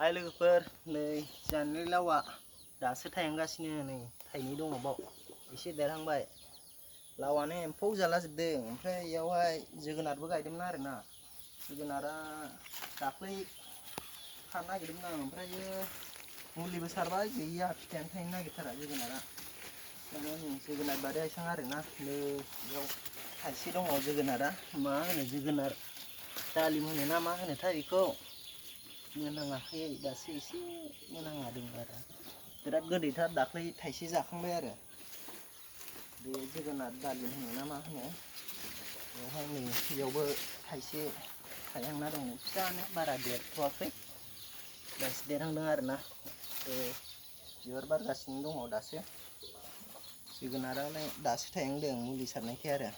हाय लोगोफोर नै जानाय लावा दासो थायहांगासिनो नै थाइनै दङ बाव एसे देरहांबाय लावानो एम्फौ जालाजोबदों ओमफ्राय इयावहाय जोगोनारबो गायदोंमोन आरोना जोगोनारा दाख्लै खानो नागिरदोंमोन आं ओमफ्रायो मुलिबो सारबाय गैया फिथाइयानो थायनो नागिरथारा जोगोनारा माने जोगोनार बारिया एसां आरोना नै बेयाव थाइसे दङ जोगोनारा मा होनो जोगोनार दालिम होनो ना मा होनोथाय बेखौ मोनाङाखै दासो एसे मोनांहादों आरो बिराद गोदैथार दाख्लै थाइसे जाखांबाय आरो बे जोगोनार दालिम होनो ना मा होनो बेवहाय नै बेयावबो थाइसे थायहांना दङ फिसानो बारा देरथ'वाखै दासो देरहांदों आरोना बिबार बारगासिनो दङ दासो जोगोनारालाय दासो थायहांदों मुलि सारनायखाय आरो